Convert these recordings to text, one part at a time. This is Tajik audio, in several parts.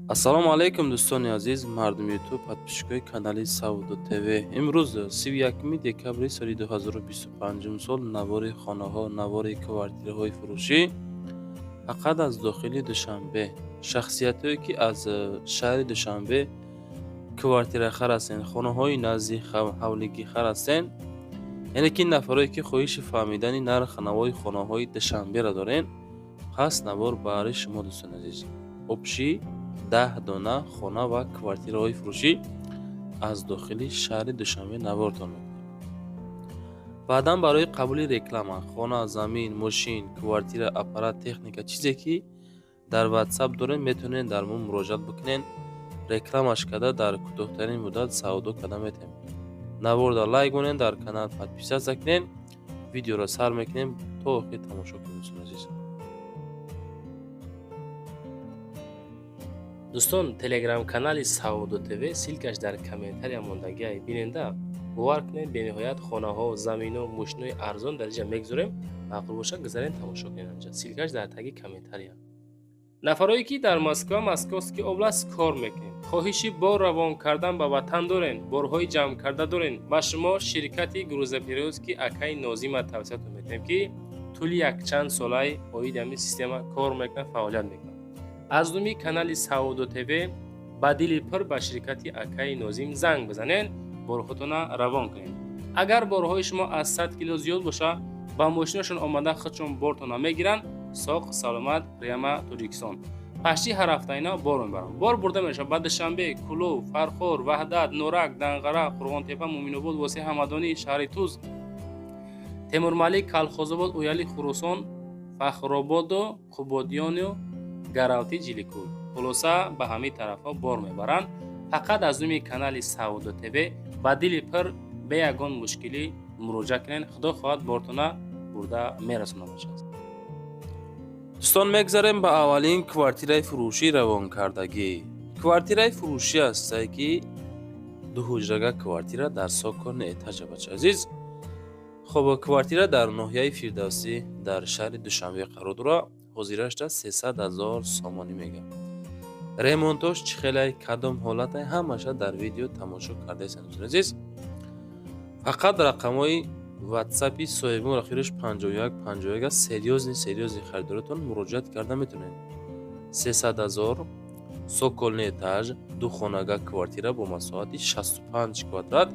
ассалому алайкум дӯстони азиз, мардуми ютуб, подписчикои канали Сауду ТВ. Имрӯз 31 декабри соли 2025 сол навори хонаҳо, навори квартираҳои фурӯшӣ фақат аз дохили Душанбе. Шахсиятое ки аз шаҳри Душанбе квартира харастен, хонаҳои назди ҳавлигӣ харастен, яъне ки нафарое ки хоҳиши фаҳмидани нарх навои хонаҳои Душанберо дорен, пас навор баҳри шумо дӯстони азиз. Опши 10 дона хона ва квартираҳои фурӯшӣ аз дохили шаҳри Душанбе навортон мекунем. баъдан барои қабули реклама, хона, замин, мошин, квартира, аппарат, техника, чизе ки дар WhatsApp дорем, метавонен дар мо муроҷиат бикунен. Рекламаш карда дар кӯтоҳтарин муддат савдо карда метавонем. Наворда лайк монен, дар канал подписатсия кунен, видеоро сар мекунем то охир тамошо кунем дӯстони азиз. дӯстон, телеграм-канали Сауду ТВ силкаш дар комментария мондагиаи биненда. бовар кунед, бениҳоят хонаҳо, заминҳо, мошинҳои арзон дар инҷа мегузорем. маъқул боша гузарен тамошо кунед анҷа. Силкаш дар таги комментария. нафарое ки дар Московский област кор мекунем, хоҳиши бор равон кардан ба ватан дорен, борҳои ҷамъ карда дорен, ба шумо ширкати грузоперевозки Акаи Нозима тавсиятон метавонем ки тӯли якчанд солаи оиди ҳамин система кор мекунад, фаъолият мекунад. аз думи канали Сауду ТВ ба дили пир ба ширкати Акаи Нозим занг бизанен, борҳотона равон кунед. агар борҳои шумо аз 100 кило зиёд боша, ба мошинашон омада худшон бортона мегиранд. соқ саломат, пряма Тоҷикистон. пашти ҳарафтаина бор мебаранд. бор бурда мешавад ба Душанбе, Кулов, Фархор, Ваҳдат, Норак, Данғара, Қурғонтепа, Муъминобод, Восеи Ҳамадонӣ, шаҳри Туз, Темурмалик, Калхозобод, Уяли, Хурусон, Фахрободу, Қубодиёну, Гаравти, Ҷиликӯ. хулоса ба ҳамин тарафҳо бор мебаранд. фақат аз думи канали Сауду ТВ ба дили пир бе ягон мушкилӣ муроҷиат кунед. худо хоҳад бортона бурда мерасонад бошад. дӯстон, мегзарем ба аввалин квартираи фурӯшӣ равонкардагӣ. Квартираи фурӯшӣ астае ки дуҳуҷрага квартира дар сокони этажа бача азиз. хоб квартира дар ноҳияи Фирдавсӣ дар шаҳри Душанбе қарор дорад. ҳозирашда 300 000 сомонӣ мегӯяд. ремонтош чӣ хелай, кадом ҳолатай, ҳамаша дар видео тамошо кардаистед дӯстони азиз. фақат рақамҳои WhatsApp-и соҳибон охираш 51 серьёзни харидоратон муроҷиат карда метавонед. 300 000 соколни этаж, духонага квартира бо масоҳати 65 квадрат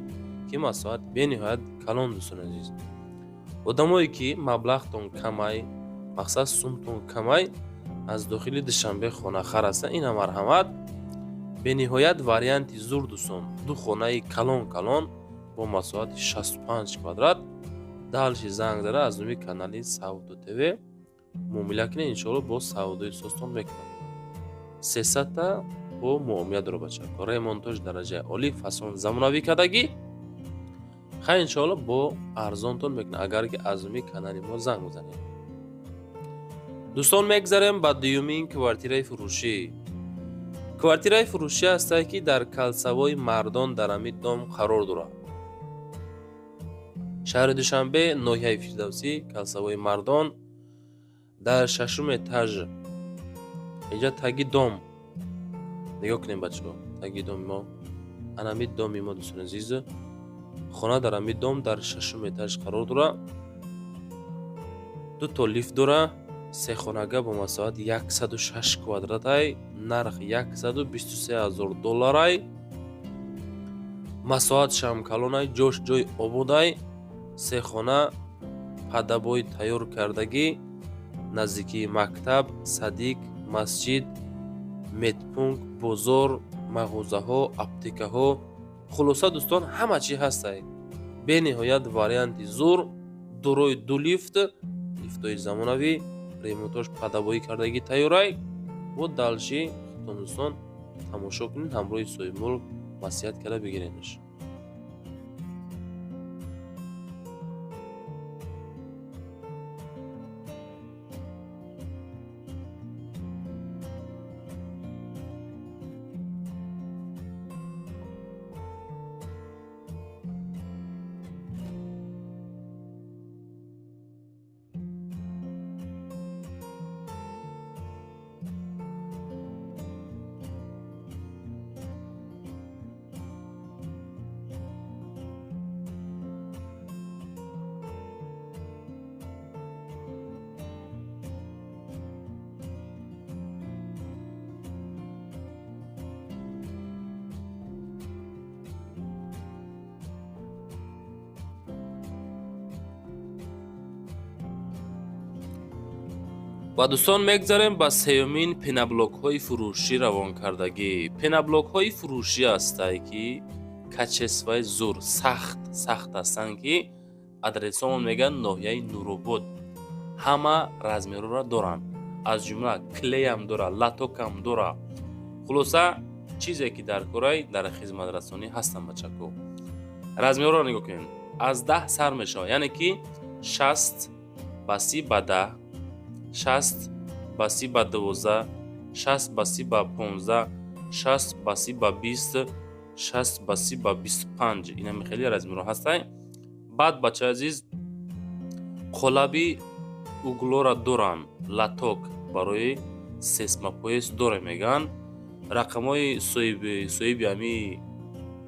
ки масоҳат бениҳоят калон дӯстони азиз. одамое ки маблағтон камай, мақсад сумтон камай, аз дохили Душанбе хона харастан, ина марҳамат, бениҳоят варианти зур дӯстон. ду хонаи калон бо масоҳати 65 квадрат. далши занг зада аз думи канали Сауду ТВ муомила кунед, иншоалло бо савдои состон мекунад. 300 та бо муомила дора бача. ремонтош дараҷаи оли, фасон замонавӣ кардагӣ. хай иншоалло бо арзонтон мекунад, агар ки аз думи канали мо занг бизанед. дӯстон, мегзарем ба дуюмин квартираи фурӯшӣ. квартираи фурӯшӣ астае ки дар Калсавои Мардон дар ҳамин ном қарор дорад. шаҳри Душанбе, ноҳияи Фирдавсӣ, Калсавои Мардон, дар 6-ум этаж. инҷа таги дом нигоҳ кунем бачаҳо, таги доми мо, ана ҳамин доми мо дӯстони азиз. хона дар ҳамин дом дар 6-ум этаж қарор дорад. ду то лифт дорад. се хонага бо масоҳати 106 квадратай, нарх $123 000. масоҳат шамкалонай, ҷош ҷои ободай. се хона падабои тайёр кардагӣ, наздикии мактаб, садик, масҷид, медпункт, бозор, мағозаҳо, аптекаҳо, хулоса дӯстон ҳама чӣ ҳастай. бениҳоят варианти зур, дорои ду лифт, лифтҳои замонавӣ, ремонтош падабоӣ кардагӣ тайёрай. бо далши худтон дӯстон тамошо кунед, ҳамроҳи соҳиби мулк маслиҳат карда бигиренаш. ба дӯстон мегзарем ба сеюмин пенаблокҳои фурӯшӣ равонкардагӣ. Пенаблокҳои фурӯшӣ ҳастанд ки качесваи зур сахт ҳастанд ки адресамон мегӯянд ноҳияи Нуробод. Ҳама размерҳоро доранд. Аз ҷумла клеям дора, латокам дора. Хулоса чизе ки дар кораи дар хизматрасонӣ ҳастанд бачако. Размерҳоро нигоҳ кунед. Аз 10 сар мешавад. Яъне ки 60 ба 30 ба 10, 60 ба 30 ба 12, 60 ба 30 ба 15, 60 ба 30 ба 20, 60 ба 30 ба 25. Инами хеле размерҳо ҳастанд. Баъд бачаи азиз қолаби углора доранд. Латок барои сесмапояс доре мегӯянд. Рақамҳои соҳиби ҳами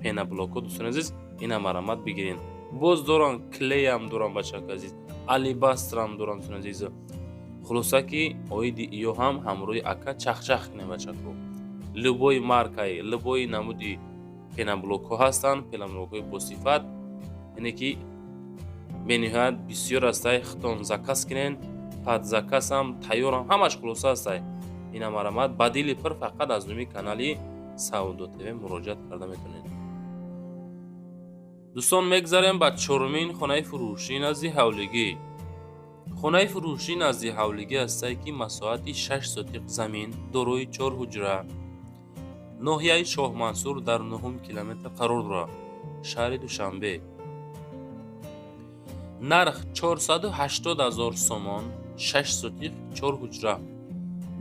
пенаблокҳо дӯстони азиз ина марамат бигиред. Боз доранд клеям доранд бачаки азиз. Алибастрам доранд дӯстони азиз. Хулоса ки оиди иё ҳам ҳамроҳи ака чахчах кунед бачако. Любои маркаи, любои намуди пенаблокҳо ҳастанд. Пенаблокҳои босифат, яъне ки бениҳоят бисёр ҳастанд. Хитон заказ кунед, пад заказам тайёрам, ҳамаш хулоса ҳастанд. Ина марамат ба дили пир фақат аз номи канали Саудо ТВ муроҷиат карда метавонед. дӯстон мегзарем ба чорумин хонаи фурӯшии назди ҳавлигӣ. Хонаи фурӯшии назди ҳавлигӣ ҳастанд ки масоҳати 6 сотиқ замин, дорои 4 ҳуҷра, ноҳияи Шоҳмансур дар 9 километр қарор дорад, шаҳри Душанбе. Нарх 480 000 сомон, 6 сотиқ, 4 ҳуҷра,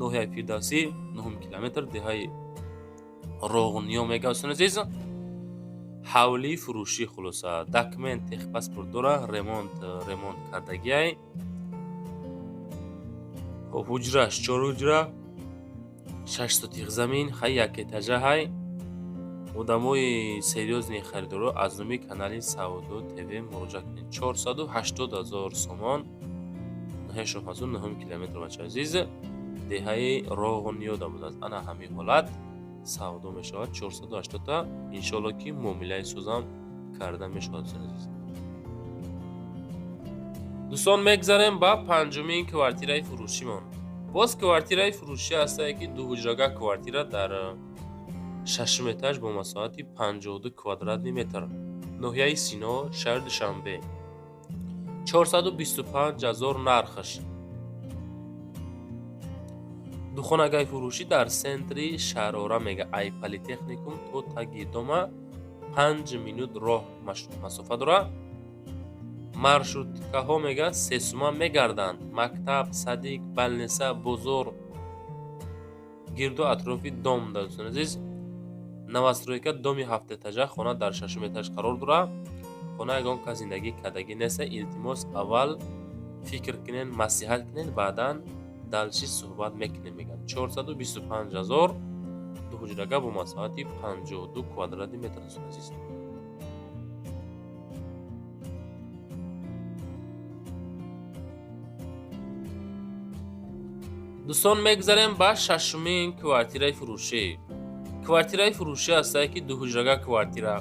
ноҳияи Фирдавсӣ, 9 километр, деҳаи Роғниё мегӯяд дӯстони азиз. ҳавлии фурӯшӣ хулоса документ техпаспорт дора, ремонт кардагиай. ҳуҷраш 4 ҳуҷра, 6 сотиқ замин, ҳай як этажа ҳай. одамои серьёзни харидоро аз номи канали Саудо ТВ муроҷиат кунед. 480 000 сомон, ноҳияи Шоҳмансур, 9 километр бачаи азиз, деҳаи Роғниё будааст. ана ҳамин ҳолат савдо мешавад. 480 та иншоалло ки муомилаи сӯзам карда мешавад дӯстони азиз. дӯстон мегзарем ба панҷумин квартираи фурӯшимон. боз квартираи фурӯшӣ ҳастае ки дуҳуҷрага квартира дар 6 этаж бо масоҳати 52 квадратни метр, ноҳияи Сино, шаҳри Душанбе. 425 000 нархаш. духонагаи фурӯшӣ дар сентри Шаҳрора мега ай политехникум то таги дома 5 минут роҳ масофа дорад. маршруткаҳо мега 3 сума мегарданд. Мактаб, садик, балниса, бозор гирду атрофи дом дӯстони азиз. Новостройка доми 7 этажа, хона дар 6 этаж қарор дорад. хона ягон кас зиндагӣ кардагӣ неста. илтимос аввал фикр кунед, маслиҳат кунед, баъдан далчи суҳбат мекунем мегӯянд. 425 000 дуҳуҷрага бо масоҳати 52 квадратни метр дӯстони азиз. дӯстон мегзарем ба шашумин квартираи фурӯшӣ. квартираи фурӯшӣ ҳастае ки дуҳуҷрага квартира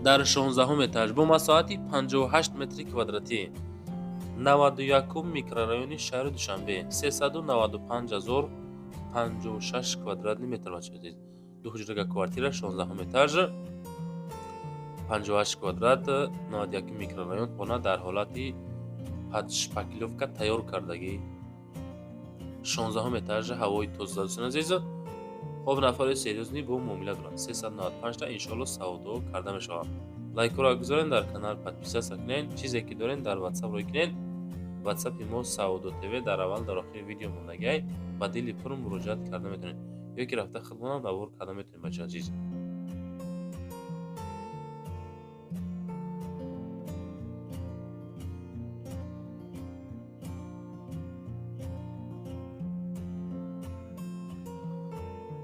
дар 16 этаж бо масоҳати 58 метри квадратӣ, 91 микрорайони шаҳри Душанбе, 395 056 квадратни метр бачаҳоз. дуҳуҷрага квартира 16 этаж, 58 квадрат, 91 микрорайон, хона дар ҳолати падшпаклёвка тайёр кардагӣ, 16 этаж, ҳавои тоза дӯстони азиз. хоб нафари серьёзни бо муомила дорад. 395 та иншоалло савдо карда мешавад. лайкро гузорен, дар канал подписатсия кунед. чизе ки дорен дар WhatsApp рой кунед. WhatsApp мо Саудо ТВ дар аввал дар охири видео мондагиай ба дили пур муроҷиат карда метавонед. ё ки рафта хидматам давор карда метавонед бачаи азиз.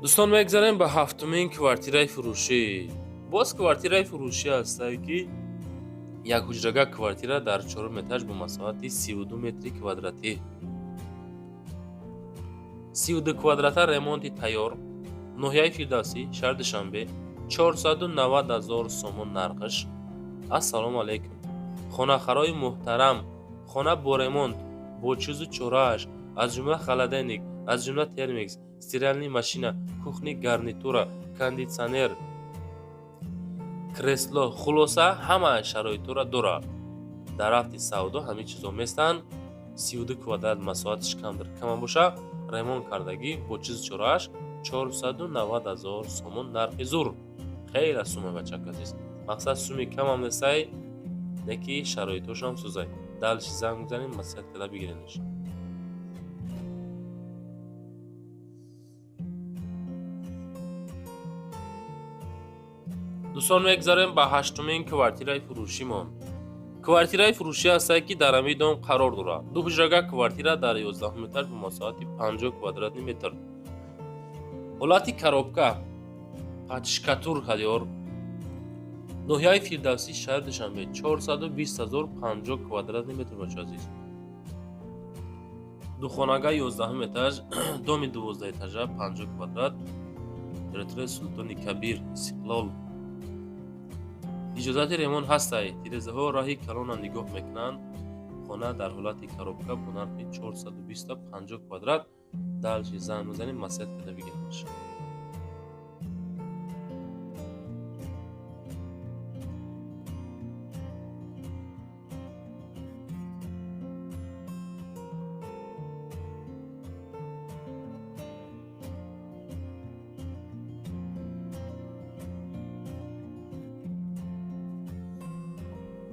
дӯстон мегзарем ба ҳафтумин квартираи фурӯшӣ. боз квартираи фурӯшӣ ҳастае ки як ҳуҷрага квартира дар 4 этаж бо масоҳати 32 метри квадратӣ, 32 квадрата, ремонти тайёр, ноҳияи Фирдавсӣ, шаҳри Душанбе, 490 000 сомон нархаш. ассалому алайкум. хонахарои муҳтарам, хона бо ремонт, бо чизу чорааш, аз ҷумла холодильник, аз ҷумла термикс, стиральная машина, кухня гарнитура, кондитсионер, кресло, хулоса ҳамаи шароитро дорад. дар рафти савдо ҳамин чизо местанд. 32 квадрат масоҳатш камтар кама боша, ремонт кардагӣ бо чизи чорааш 490,000 сомон нархи зур. Хеле сума бачак азиз. Мақсад суми камам нестай, неки шароитошам сӯзай. Далши занг мизанем, маслиҳат карда бигиринеш. дӯстон, мегзарем ба ҳаштумин квартираи фурӯшимон. квартираи фурӯшӣ ҳастае ки дар ҳамин дом қарор дорад. Ду ҳуҷрага квартира дар 11 этаж ба масоҳати 50 квадратни метр. ҳолати коробка, пачкатур ҳадёр. ноҳияи Фирдавсӣ, шаҳри Душанбе, 420,050 квадратни метр бача азиз. Духонага 11 этаж, доми 12 этажа 50 квадрат. Территорияи Султони Кабир, Истиқлол. иҷозати ремонт ҳастай. тирезаҳо раҳи калонро нигоҳ мекунанд. хона дар ҳолати коробка бо нархи 420,50 квадрат. далши занг мезанем, маслиҳат карда бигиринеш.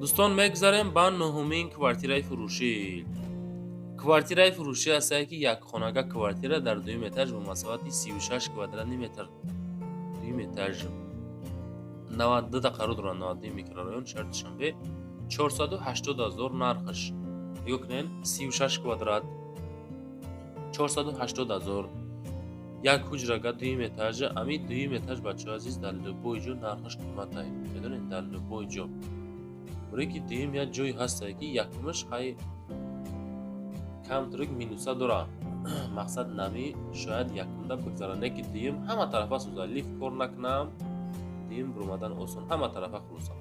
дӯстон, мегзарем ба нӯҳумин квартираи фурӯшӣ. квартираи фурӯшӣ ҳастае ки якхонага квартира дар дуюм этаж бо масоҳати 36 квадратни метр. дуюм этаж 92 да қарор дорад. 92 микрорайон, шаҳри Душанбе, 480,000 нархаш. нигоҳ кунед, 36 квадрат 480,000. як ҳуҷрага дуюм этаж. ами дуюм этаж бачаҳои азиз дар любой ҷо нархаш қиматай. медонед, дар любой ҷо. бори ки дуюм як ҷое ҳастае ки якумаш ҳай камтарик минуса дорад. мақсад нами шояд якумда бигзара, не ки дуюм ҳама тарафа сӯзад. лифт кор накунам, дуюм биромадан осон, ҳама тарафа хулоса.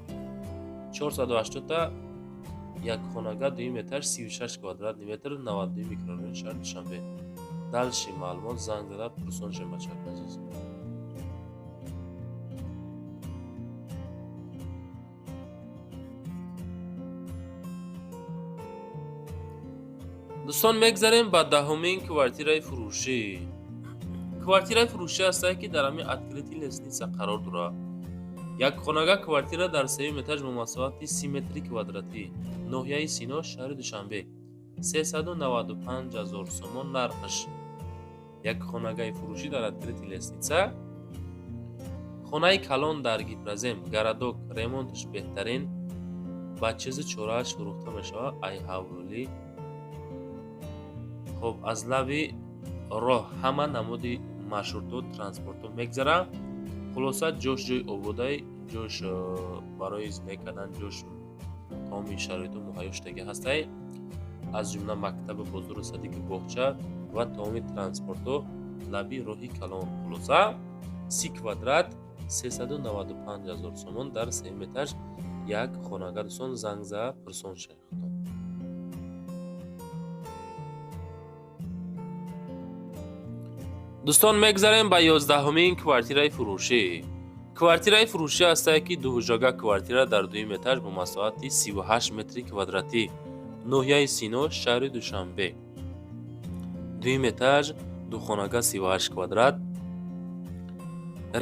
480 та якхонага дуюм этаж 36 квадратни метр, 92 микрорайон, шаҳри Душанбе. далши маълумот занг зада пурсоншем бачак азиз. дӯстон, мегзарем ба даҳумин квартираи фурӯшӣ. квартираи фурӯшӣ ҳастае ки дар ҳамин откритии лестница қарор дорад. якхонага квартира дар сеюм этаж бо масоҳати 30 метри квадратӣ. ноҳияи Сино, шаҳри Душанбе, 395,000 сомон нархаш. якхонагаи фурӯшӣ дар откритии лестница. хонаи калон дар Гипразем, гарадок, ремонташ беҳтарин. ба чизи чорааш фурӯхта мешавад. ай ҳавлӣ. хоб аз лави роҳ ҳама намуди маршрутҳо, транспортҳо мегзара. хулоса ҷош ҷойи ободай, ҷош барои зиндагӣ кардан, ҷош тамоми шароитҳо муҳайё шудагӣ ҳастай. аз ҷумла мактаби, бозору садиқи боғча ва тамоми транспортҳо лаби роҳи калон. хулоса 30 квадрат 395,000 сомон дар сеюм этаж як хонага. дӯстон, занг зада пурсон шахтон. дӯстон, мегзарем ба 11-умин квартираи фурӯшӣ. квартираи фурӯшӣ ҳастае ки ду ҳуҷрага квартира дар дуюм этаж бо масоҳати 38 метри квадратӣ. ноҳияи Сино, шаҳри Душанбе, дуюм этаж, духонага 38 квадрат.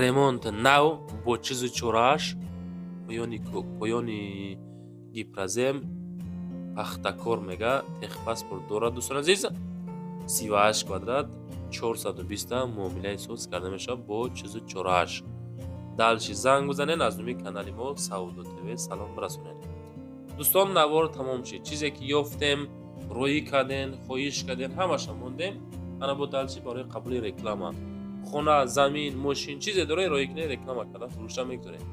ремонт нав бо чизи чорааш, поёни Гипразем, пахтакор мега, техпаспорт дорад. дӯстон азиз, 38 квадрат 420 муомилаи соҳис карда мешавад бо чизи чорааш. далши занг бизанед, аз номи канали мо Саудо ТВ салом расонед. дӯстон, навор тамом шид. чизе ки ёфтем, рӯӣ кардем, хоҳиш кардем, ҳамаша мондем. ана бо далши барои қабули реклама. хона, замин, мошин чизе доред, рӯӣ кунед, реклама карда фурӯшта мегузоред.